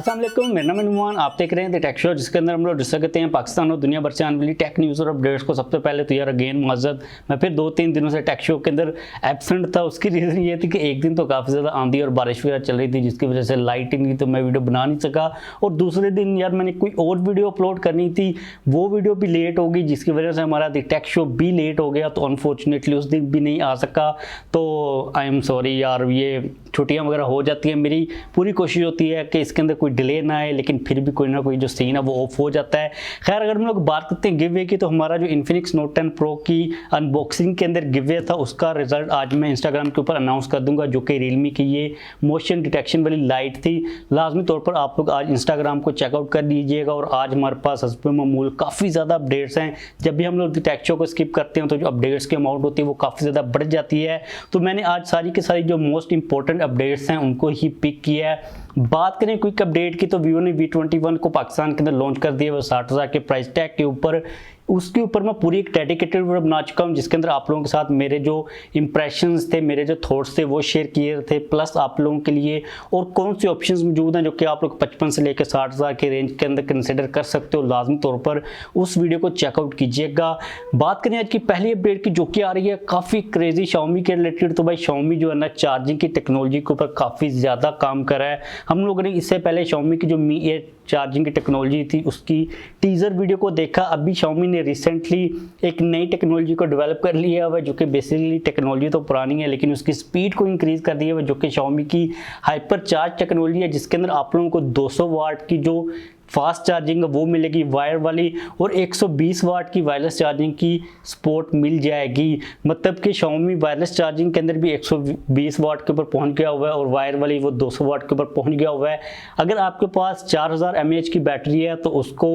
अस्सलाम वालेकुम, मेरा नाम है नुमान। आप देख रहे हैं द टेक शो, जिसके अंदर हम लोग डिस्कस करते हैं पाकिस्तान और दुनिया भर से आने वाली टेक न्यूज़ और अपडेट्स को। सबसे पहले तो यार अगेन माजरत, मैं फिर 2-3 दिनों से टेक शो के अंदर एब्सेंट था। उसकी रीज़न ये थी कि एक दिन तो काफ़ी ज़्यादा आंधी और बारिश वगैरह चल रही थी, जिसकी वजह से लाइट ही नहीं, तो मैं वीडियो बना नहीं सका। और दूसरे दिन यार मैंने कोई और वीडियो अपलोड करनी थी, वो वीडियो भी लेट होगी, जिसकी वजह से हमारा द टेक शो भी लेट हो गया। तो अनफॉर्चुनेटली उस दिन भी नहीं आ सका। तो आई एम सॉरी यार, ये छुट्टियाँ वगैरह हो जाती हैं। मेरी पूरी कोशिश होती है कि इसके अंदर कोई डिले ना आए, लेकिन फिर भी कोई ना कोई जो सीन है वो ऑफ हो जाता है। खैर, अगर हम लोग बात करते हैं गिव वे की, तो हमारा जो इन्फिनिक्स नोट 10 प्रो की अनबॉक्सिंग के अंदर गिव वे था, उसका रिजल्ट आज मैं इंस्टाग्राम के ऊपर अनाउंस कर दूंगा, जो कि रियलमी की ये मोशन डिटेक्शन वाली लाइट थी। लाजमी तौर पर आप लोग आज इंस्टाग्राम को चेकआउट कर लीजिएगा। और आज हमारे पास हस्ब मामूल काफ़ी ज़्यादा अपडेट्स हैं। जब भी हम लोग टेक शो को स्किप करते हैं तो जो अपडेट्स की अमाउंट होती है वो काफ़ी ज़्यादा बढ़ जाती है। तो मैंने आज सारी की सारी जो मोस्ट इंपॉर्टेंट अपडेट्स हैं उनको ही पिक किया है। बात करें क्विक अपडेट की, तो वीवो ने V21 को पाकिस्तान के अंदर लॉन्च कर दिया। वो 60,000 के प्राइस टैग के ऊपर, उसके ऊपर मैं पूरी एक डेडिकेटेड वीडियो बना चुका हूँ, जिसके अंदर आप लोगों के साथ मेरे जो इंप्रेशंस थे, मेरे जो थॉट्स थे वो शेयर किए थे। प्लस आप लोगों के लिए और कौन सी ऑप्शंस मौजूद हैं जो कि आप लोग 55 से लेकर 60,000 के रेंज के अंदर कंसिडर कर सकते हो। लाजमी तौर पर उस वीडियो को चेकआउट कीजिएगा। बात करें आज की पहली अपडेट की, जो कि आ रही है काफ़ी क्रेजी Xiaomi के रिलेटेड। तो भाई Xiaomi जो है ना, चार्जिंग की टेक्नोलॉजी के ऊपर काफ़ी ज़्यादा काम कर रहा है। हम लोगों ने इससे पहले Xiaomi की जो Mi 8 चार्जिंग की टेक्नोलॉजी थी उसकी टीजर वीडियो को देखा। अभी Xiaomi ने रिसेंटली एक नई टेक्नोलॉजी को डेवलप कर लिया हुआ है, जो कि बेसिकली टेक्नोलॉजी तो पुरानी है, लेकिन उसकी स्पीड को इंक्रीज कर दिया हुआ है, जो कि Xiaomi की हाइपर चार्ज टेक्नोलॉजी है, जिसके अंदर आप लोगों को 200 वाट की जो फास्ट चार्जिंग वो मिलेगी वायर वाली, और 120 वाट की वायरलेस चार्जिंग की सपोर्ट मिल जाएगी। मतलब कि Xiaomi वायरलेस चार्जिंग के अंदर भी 120 वाट के ऊपर पहुंच गया हुआ है, और वायर वाली वो 200 वाट के ऊपर पहुंच गया हुआ है। अगर आपके पास 4000 mAh की बैटरी है तो उसको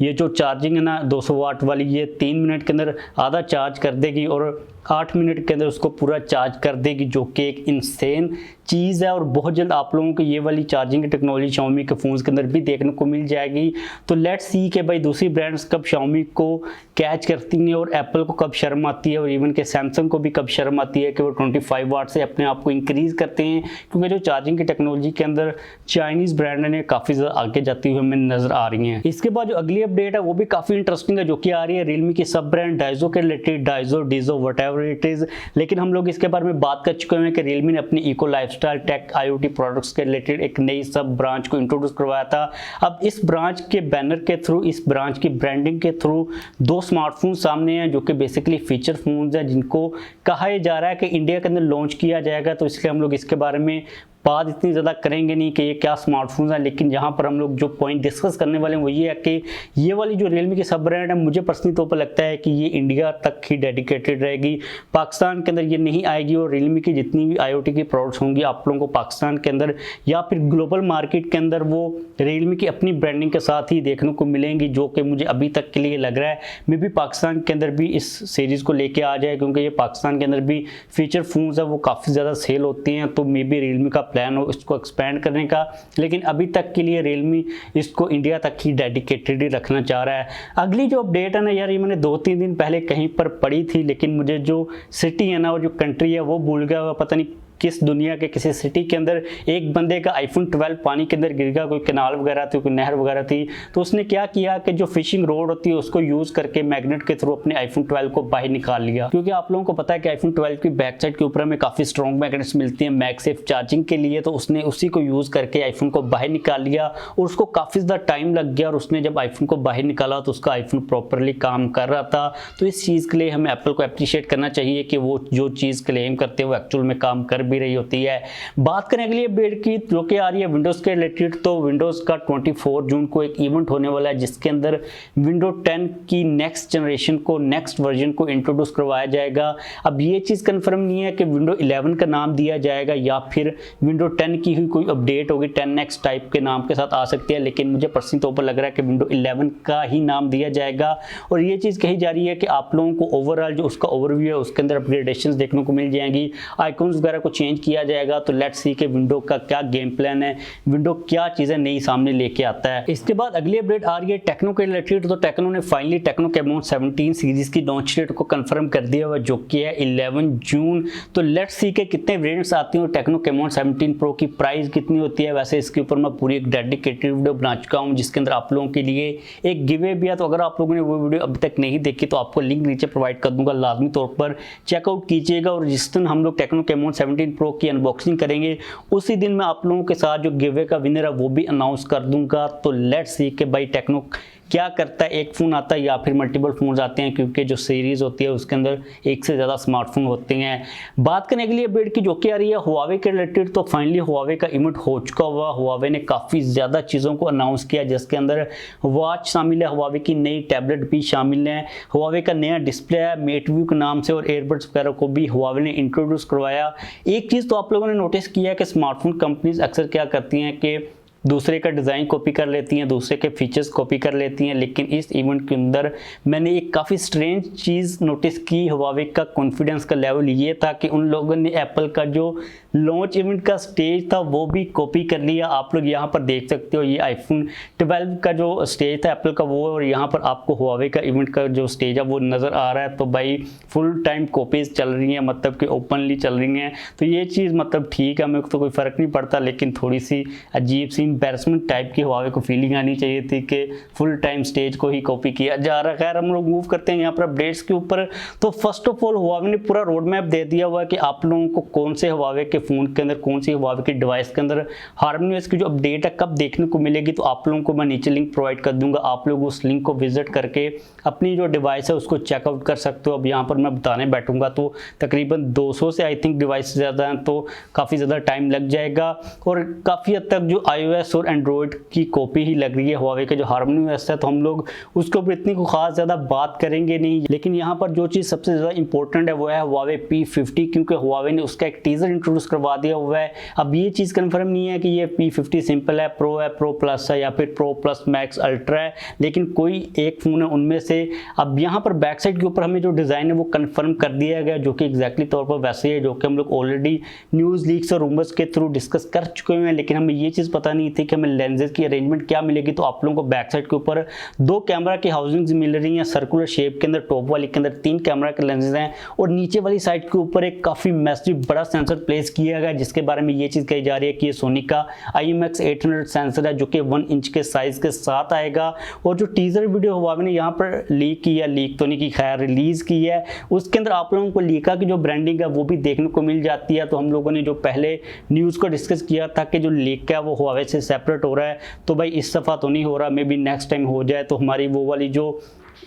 ये जो चार्जिंग है ना 200 वाट वाली, ये 3 मिनट के अंदर आधा चार्ज कर देगी और 8 मिनट के अंदर उसको पूरा चार्ज कर देगी, जो कि एक इंसेन चीज़ है। और बहुत जल्द आप लोगों को ये वाली चार्जिंग की टेक्नोलॉजी Xiaomi के फ़ोन्स के अंदर भी देखने को मिल जाएगी। तो लेट्स सी कि भाई दूसरी ब्रांड्स कब Xiaomi को कैच करती हैं, और एप्पल को कब शर्म आती है, और इवन के सैमसंग को भी कब शर्म आती है कि वो 25 वाट से अपने आप को इंक्रीज़ करते हैं। क्योंकि जो चार्जिंग की टेक्नोलॉजी के अंदर चाइनीज़ ब्रांड ने काफ़ी ज़्यादा आगे जाती हुई हमें नज़र आ रही हैं। इसके बाद जो अगली अपडेट है वो भी काफ़ी इंटरेस्टिंग है, जो कि आ रही है रियलमी की सब ब्रांड डाइजो के related, Dizo डीजो what it is. लेकिन हम लोग इसके बारे में बात कर चुके हैं कि रियलमी ने अपनी eco lifestyle tech IoT products के रिलेटेड एक नई सब ब्रांच को इंट्रोड्यूस करवाया था। अब इस ब्रांच के बैनर के थ्रू, इस ब्रांच की ब्रांडिंग के थ्रू 2 स्मार्टफोन सामने हैं, जो कि बेसिकली फीचर फोन्स हैं, जिनको कहा जा रहा है कि इंडिया के अंदर लॉन्च किया जाएगा। तो इसलिए हम लोग इसके बारे में बात इतनी ज़्यादा करेंगे नहीं कि ये क्या स्मार्टफोन्स हैं, लेकिन यहाँ पर हम लोग जो पॉइंट डिस्कस करने वाले हैं वो ये है कि ये वाली जो रियलमी की सब ब्रांड है, मुझे पर्सनली तौर पर लगता है कि ये इंडिया तक ही डेडिकेटेड रहेगी, पाकिस्तान के अंदर ये नहीं आएगी। और रियलमी की जितनी भी IoT की प्रोडक्ट्स होंगी आप लोगों को पाकिस्तान के अंदर या फिर ग्लोबल मार्केट के अंदर वो रियलमी की अपनी ब्रांडिंग के साथ ही देखने को मिलेंगी, जो कि मुझे अभी तक के लिए लग रहा है मे भी पाकिस्तान के अंदर भी इस सीरीज़ को लेके आ जाए, क्योंकि ये पाकिस्तान के अंदर भी फीचर फोन्स है वो काफ़ी ज़्यादा सेल होती हैं। तो मे बी रियलमी का प्लान हो इसको एक्सपेंड करने का, लेकिन अभी तक के लिए रियलमी इसको इंडिया तक ही डेडिकेटेड ही रखना चाह रहा है। अगली जो अपडेट है ना यार, ये मैंने 2-3 दिन पहले कहीं पर पढ़ी थी, लेकिन मुझे जो सिटी है ना और जो कंट्री है वो भूल गया हुआ। पता नहीं किस दुनिया के किसी सिटी के अंदर एक बंदे का iPhone 12 पानी के अंदर गिर गया, कोई कैनाल वगैरह थी, कोई नहर वगैरह थी। तो उसने क्या किया कि जो फिशिंग रोड होती है उसको यूज़ करके मैग्नेट के थ्रू अपने iPhone 12 को बाहर निकाल लिया। क्योंकि आप लोगों को पता है कि iPhone 12 की बैक साइड के ऊपर हमें काफ़ी स्ट्रॉन्ग मैग्नेट्स मिलती हैं मैगसेफ चार्जिंग के लिए। तो उसने उसी को यूज़ करके iPhone को बाहर निकाल लिया, और उसको काफ़ी ज़्यादा टाइम लग गया। और उसने जब iPhone को बाहर निकाला तो उसका iPhone प्रॉपरली काम कर रहा था। तो इस चीज़ के लिए हमें एप्पल को अप्रिशिएट करना चाहिए कि वो जो चीज़ क्लेम करते हैं वो एक्चुअल में काम कर भी रही होती है। बात करें अगली अपडेट की, जो कि आ रही है विंडोज़ के रिलेटेड। तो विंडोज़ का 24 जून को एक इवेंट होने वाला है, जिसके अंदर विंडो 10 की नेक्स्ट जनरेशन को, नेक्स्ट वर्जन को इंट्रोड्यूस करवाया जाएगा। अब ये चीज़ कंफर्म नहीं है कि विंडो 11 का नाम दिया जाएगा या फिर विंडो 10 की ही कोई अपडेट होगी, 10X टाइप के नाम के साथ आ सकती है। लेकिन मुझे पर्सनली तौर पर लग रहा है कि विंडो 11 का ही नाम दिया जाएगा। और ये चीज़ कही जा रही है कि आप लोगों को ओवरऑल जो उसका ओवरव्यू है उसके अंदर अपग्रेडेशन देखने को मिल जाएंगी, आइकॉन्स वगैरह को चेंज किया जाएगा। तो लेट्स सी के विंडो का क्या गेम प्लान है, विंडो क्या चीज़ें नई सामने लेके आता है। इसके बाद अगली अपडेट आ रही है टेक्नो के रिलेटेड। तो टेक्नो ने फाइनली टेक्नो कैमोन 17 सीरीज की लॉन्च डेट को कंफर्म कर दिया हुआ, जो कि है 11 जून। तो लेट्स सी के कितने वेरिएंट्स आती हैं, टेक्नो कैमोन 17 प्रो की प्राइस कितनी होती है। वैसे इसके ऊपर मैं पूरी एक डेडिकेटेड वीडियो बना चुका हूँ, जिसके अंदर आप लोगों के लिए एक गिवे भी है। तो अगर आप लोगों ने वो वीडियो अभी तक नहीं देखी तो आपको लिंक नीचे प्रोवाइड कर दूंगा, लाजमी तौर पर चेकआउट कीजिएगा। और जिस दिन हम लोग टेक्नो कैमोन 17 प्रो की अनबॉक्सिंग करेंगे उसी दिन मैं आप लोगों के साथ जो गिवे का विनर है वो भी अनाउंस कर दूंगा। तो लेट्स सी के भाई टेक्नो क्या करता है, एक फ़ोन आता है या फिर मल्टीपल फ़ोन आते हैं, क्योंकि जो सीरीज़ होती है उसके अंदर एक से ज़्यादा स्मार्टफोन होते हैं। बात करने के लिए अपडेट की जो कि आ रही है हुआवे के रिलेटेड। तो फाइनली हुआवे का इवेंट हो चुका हुआ। हुआवे ने काफ़ी ज़्यादा चीज़ों को अनाउंस किया, जिसके अंदर वॉच शामिल है, हुआवे की नई टैबलेट भी शामिल है, हुआवे का नया डिस्प्ले है मेट व्यू के नाम से, और एयरबड्स वगैरह को भी हुआवे ने इंट्रोड्यूस करवाया। एक चीज़ तो आप लोगों ने नोटिस किया है कि स्मार्टफोन कंपनीज अक्सर क्या करती हैं कि दूसरे का डिज़ाइन कॉपी कर लेती हैं, दूसरे के फीचर्स कॉपी कर लेती हैं। लेकिन इस इवेंट के अंदर मैंने एक काफ़ी स्ट्रेंज चीज़ नोटिस की। हुआवे का कॉन्फिडेंस का लेवल ये था कि उन लोगों ने एप्पल का जो लॉन्च इवेंट का स्टेज था वो भी कॉपी कर लिया। आप लोग यहाँ पर देख सकते हो, ये आईफोन 12 का जो स्टेज था एप्पल का वो, और यहाँ पर आपको हुआवे का इवेंट का जो स्टेज है वो नज़र आ रहा है। तो भाई फुल टाइम कॉपीज चल रही हैं, मतलब कि ओपनली चल रही हैं। तो ये चीज़ मतलब ठीक है, मेरे को तो कोई फ़र्क नहीं पड़ता, लेकिन थोड़ी सी अजीब सी एम्बैरसमेंट टाइप की हुआवे को फीलिंग आनी चाहिए थी कि फुल टाइम स्टेज को ही कॉपी किया जा रहा है। खैर हम लोग मूव करते हैं यहाँ पर अपडेट्स के ऊपर। तो फर्स्ट ऑफ ऑल हुआवे ने पूरा रोड मैप दे दिया हुआ है कि आप लोगों को कौन से हुआवे के फ़ोन के अंदर, कौन सी हुआवे के डिवाइस के अंदर हार्मोनियस की जो अपडेट है कब देखने को मिलेगी। तो आप लोगों को मैं नीचे लिंक प्रोवाइड कर दूंगा, आप लोग उस लिंक को विजिट करके अपनी जो डिवाइस है उसको चेकआउट कर सकते हो। अब यहाँ पर मैं बताने बैठूंगा तो तकरीबन 200 से आई थिंक डिवाइस ज़्यादा हैं, तो काफ़ी ज़्यादा टाइम लग जाएगा। और काफ़ी हद तक जो iOS और एंड्रॉयड की कॉपी ही लग रही है हुआवे के जो हार्मोनियस है, तो हम लोग उसके ऊपर इतनी को खास ज़्यादा बात करेंगे नहीं। लेकिन यहाँ पर जो चीज़ सबसे ज़्यादा इंपॉर्टेंट है वो है हुआवे P50, क्योंकि हुआवे ने उसका एक टीजर इंट्रोड्यूस करवा दिया हुआ है। अब ये चीज़ कंफर्म नहीं है कि ये P50 सिंपल है, प्रो प्लस है या फिर प्रो प्लस मैक्स अल्ट्रा है, लेकिन कोई एक फ़ोन है उनमें से। अब यहाँ पर बैक साइड के ऊपर हमें जो डिज़ाइन है वो कंफर्म कर दिया गया, जो कि एग्जैक्टली तौर पर वैसे है जो कि हम लोग ऑलरेडी न्यूज़ लीक्स और रूमर्स के थ्रू डिस्कस कर चुके हैं। लेकिन हमें ये चीज़ पता नहीं थी कि हमें लेंसेज की अरेंजमेंट क्या मिलेगी। तो आप लोगों को बैक साइड के ऊपर 2 कैमरा की हाउसिंग्स मिल रही हैं, सर्कुलर शेप के अंदर, टॉप वाली के अंदर 3 कैमरा के लेंसेज हैं, और नीचे वाली साइड के ऊपर एक काफ़ी मैसिव बड़ा सेंसर प्लेस किया गया, जिसके बारे में ये चीज़ कही जा रही है कि ये सोनी का IMX800 सेंसर है, जो कि 1 इंच के साइज के साथ आएगा। और जो टीजर वीडियो हुआवे ने यहाँ पर लीक की है, लीक तो नहीं की, खैर रिलीज की है, उसके अंदर आप लोगों को लीका की जो ब्रांडिंग है वो भी देखने को मिल जाती है। तो हम लोगों ने जो पहले न्यूज़ को डिस्कस किया था कि जो लीक है वो हुआवे से सेपरेट हो रहा है, तो भाई इस दफ़ा तो नहीं हो रहा, मे बी नेक्स्ट टाइम हो जाए। तो हमारी वो वाली जो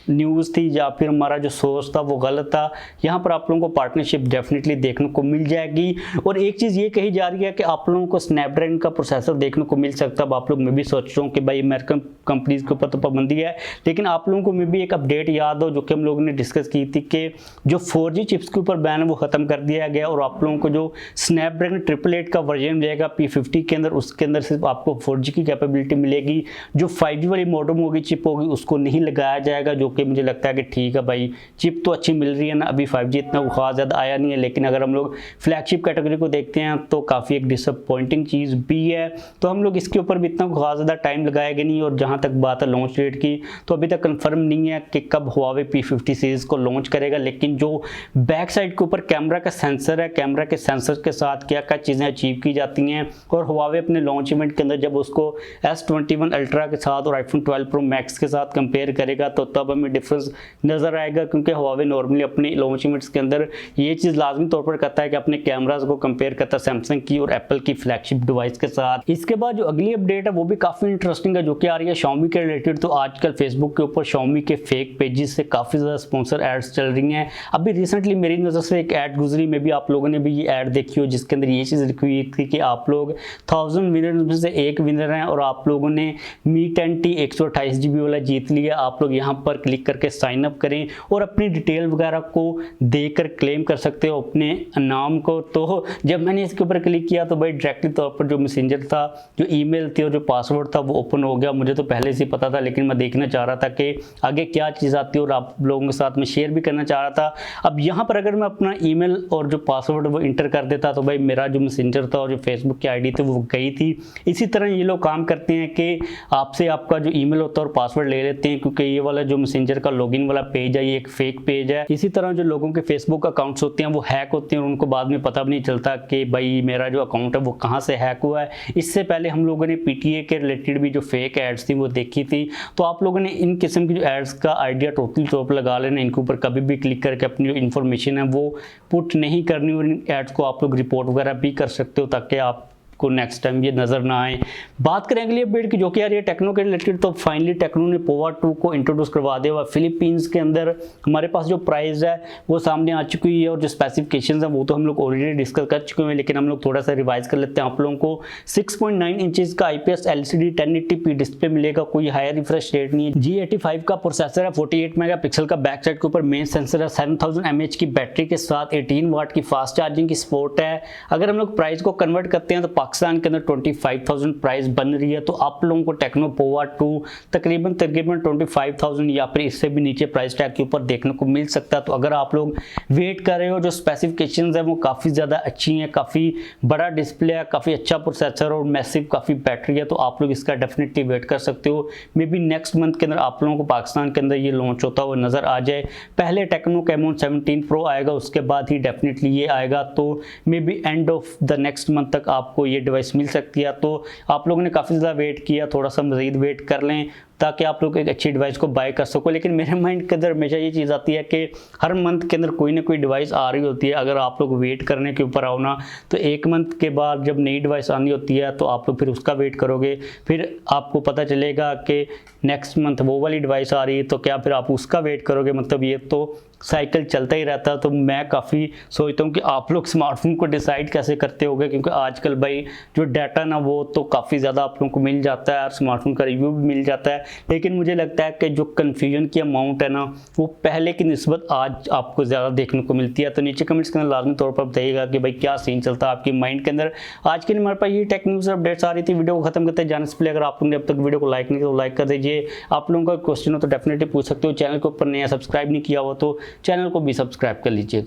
न्यूज़ थी या फिर हमारा जो सोर्स था वो गलत था। यहाँ पर आप लोगों को पार्टनरशिप डेफिनेटली देखने को मिल जाएगी। और एक चीज़ ये कही जा रही है कि आप लोगों को स्नैपड्रैगन का प्रोसेसर देखने को मिल सकता है। अब आप लोग मैं भी सोच रहा हूँ कि भाई अमेरिकन कंपनीज के ऊपर तो पाबंदी है, लेकिन आप लोगों को मैं भी एक अपडेट याद हो जो कि हम लोगों ने डिस्कस की थी कि जो 4G चिप्स के ऊपर बैन है वो ख़त्म कर दिया गया, और आप लोगों को जो स्नैपड्रैगन 888 का वर्जन रहेगा P50 के अंदर, उसके अंदर सिर्फ आपको 4G की कैपेबिलिटी मिलेगी। जो 5G वाली मॉडम होगी, चिप होगी, उसको नहीं लगाया जाएगा, जो कि मुझे लगता है कि ठीक है भाई, चिप तो अच्छी मिल रही है ना, अभी 5G इतना खास ज़्यादा आया नहीं है। लेकिन अगर हम लोग फ्लैगशिप कैटेगरी को देखते हैं तो काफ़ी एक डिसअपॉइंटिंग चीज़ भी है। तो हम लोग इसके ऊपर भी इतना खास ज़्यादा टाइम लगाएंगे नहीं। और जहाँ तक बात है लॉन्च डेट की, तो अभी तक कंफर्म नहीं है कि कब हुआवे P50 सीरीज़ को लॉन्च करेगा। लेकिन जो बैक साइड के ऊपर कैमरा का सेंसर है, कैमरा के सेंसर के साथ क्या क्या चीज़ें अचीव की जाती हैं, और हुआवे अपने लॉन्च इवेंट के अंदर जब उसको S21 अल्ट्रा के साथ और iPhone 12 Pro Max के साथ कंपेयर करेगा तो तब हमें डिफरेंस नज़र आएगा। क्योंकि हुआवे नॉर्मली अपने लॉन्च इवेंट्स के अंदर ये चीज़ लाजमी तौर पर करता है कि अपने कैमराज को कंपेयर करता है सैमसंग की और एप्पल की फ्लैगशिप डिवाइस के साथ। इसके बाद जो अगली अपडेट है वो भी काफ़ी इंटरेस्टिंग है, जो कि आ रही है Xiaomi के रिलेटेड। तो आजकल फेसबुक के ऊपर Xiaomi के फेक पेजेस से काफ़ी ज़्यादा स्पॉन्सर एड्स चल रही हैं। अभी रिसेंटली मेरी नज़र से एक ऐड गुजरी, में भी आप लोगों ने भी ये ऐड देखी हो, जिसके अंदर ये चीज़ लिखी हुई थी कि आप लोग 1000 विनर में से एक विनर हैं और आप लोगों ने Mi 10T 128GB वाला जीत लिया। आप लोग यहाँ पर क्लिक करके साइन अप करें और अपनी डिटेल वगैरह को देकर क्लेम कर सकते हो अपने नाम को। तो जब मैंने इसके ऊपर क्लिक किया तो भाई डायरेक्टली तौर पर जो मैसेंजर था, जो ईमेल थी और जो पासवर्ड था वो ओपन हो गया। मुझे तो पहले से पता था, लेकिन मैं देखना चाह रहा था कि आगे क्या चीज़ आती है और आप लोगों के साथ में शेयर भी करना चाह रहा था। अब यहाँ पर अगर मैं अपना ईमेल और जो पासवर्ड वो इंटर कर देता तो भाई मेरा जो मैसेंजर था और जो फेसबुक की आईडी थी वो गई थी। इसी तरह ये लोग काम करते हैं कि आपसे आपका जो ईमेल होता है और पासवर्ड ले लेते हैं, क्योंकि ये वाला जो मैसेंजर का लॉगिन वाला पेज है ये एक फेक पेज है। इसी तरह जो लोगों के फेसबुक अकाउंट्स होते हैं वो हैक होते हैं और उनको बाद में पता भी नहीं चलता कि भाई मेरा जो अकाउंट है वो कहाँ से हैक हुआ है। इससे पहले हम लोगों ने पीटीए के रिलेटेड भी जो फेक एड्स थी वो देखी थी। तो आप लोगों ने इन किस्म की जो एड्स का आइडिया टोटली तौर पर लगा लेना, इनके ऊपर कभी भी क्लिक करके अपनी जो इन्फॉर्मेशन है वो पुट नहीं करनी और इन एड्स को आप लोग रिपोर्ट वगैरह भी कर सकते हो ताकि आप को नेक्स्ट टाइम ये नजर ना आए। बात करें अगली अपडेट की, जो कि यार ये टेक्नो के रिलेटेड, तो फाइनली टेक्नो ने पोवा 2 को इंट्रोड्यूस करवा दिया हुआ। फिलीपींस के अंदर हमारे पास जो प्राइस है वो सामने आ चुकी है और जो स्पेसिफिकेशंस है वो तो हम लोग ऑलरेडी डिस्कस कर चुके हैं, लेकिन हम लोग थोड़ा सा रिवाइज कर लेते हैं। आप लोगों को 6.9 इंचेस का IPS LCD 1080p डिस्प्ले मिलेगा, कोई हायर रिफ्रेश रेट नहीं है। G85 का प्रोसेसर है, 48 मेगापिक्सल का बैक साइड के ऊपर मेन सेंसर है, 7000 mAh की बैटरी के साथ 18 वाट की फास्ट चार्जिंग की सपोर्ट है। अगर हम लोग प्राइस को कन्वर्ट करते हैं तो पाकिस्तान के अंदर 25,000 प्राइस बन रही है। तो आप लोगों को टेक्नो पोवा 2 तकरीबन 25,000 या फिर इससे भी नीचे प्राइस टैग के ऊपर देखने को मिल सकता है। तो अगर आप लोग वेट कर रहे हो, जो स्पेसिफिकेशंस है वो काफ़ी ज़्यादा अच्छी हैं, काफ़ी बड़ा डिस्प्ले है, काफ़ी अच्छा प्रोसेसर और मैसिव काफ़ी बैटरी है, तो आप लोग इसका डेफिनेटली वेट कर सकते हो। मे बी नेक्स्ट मंथ के अंदर आप लोगों को पाकिस्तान के अंदर ये लॉन्च होता हुआ नज़र आ जाए। पहले टेक्नो कैमोन 17 प्रो आएगा, उसके बाद ही डेफिनेटली ये आएगा। तो may be end of the next month तक आपको ये डिवाइस मिल सकती है। तो आप लोगों ने काफ़ी ज़्यादा वेट किया, थोड़ा सा मज़ीद वेट कर लें ताकि आप लोग एक अच्छी डिवाइस को बाय कर सको। लेकिन मेरे माइंड के अंदर हमेशा ये चीज़ आती है कि हर मंथ के अंदर कोई ना कोई डिवाइस आ रही होती है। अगर आप लोग वेट करने के ऊपर आओ ना, तो एक मंथ के बाद जब नई डिवाइस आनी होती है तो आप लोग फिर उसका वेट करोगे, फिर आपको पता चलेगा कि नेक्स्ट मंथ वो वाली डिवाइस आ रही है, तो क्या फिर आप उसका वेट करोगे। मतलब ये तो साइकिल चलता ही रहता है। तो मैं काफ़ी सोचता हूँ कि आप लोग स्मार्टफोन को डिसाइड कैसे करते होगे, क्योंकि आजकल भाई जो डाटा ना वो तो काफ़ी ज़्यादा आप लोगों को मिल जाता है और स्मार्टफोन का रिव्यू भी मिल जाता है। लेकिन मुझे लगता है कि जो कन्फ्यूजन की अमाउंट है ना वो पहले की निस्बत आज आपको ज़्यादा देखने को मिलती है। तो नीचे कमेंट्स के अंदर लाजमी तौर पर बताइएगा कि भाई क्या सीन चलता है आपकी माइंड के अंदर। आज के लिए हमारे पास ये टेक न्यूज़ अपडेट्स आ रही थी। वीडियो को खत्म करते हैं जाने से पहले अगर आप लोगों ने अब तक वीडियो को लाइक नहीं किया तो लाइक कर दीजिए। आप लोगों का क्वेश्चन हो तो डेफिनेटली पूछ सकते हो। चैनल के ऊपर नया सब्सक्राइब नहीं किया हो तो चैनल को भी सब्सक्राइब कर लीजिएगा।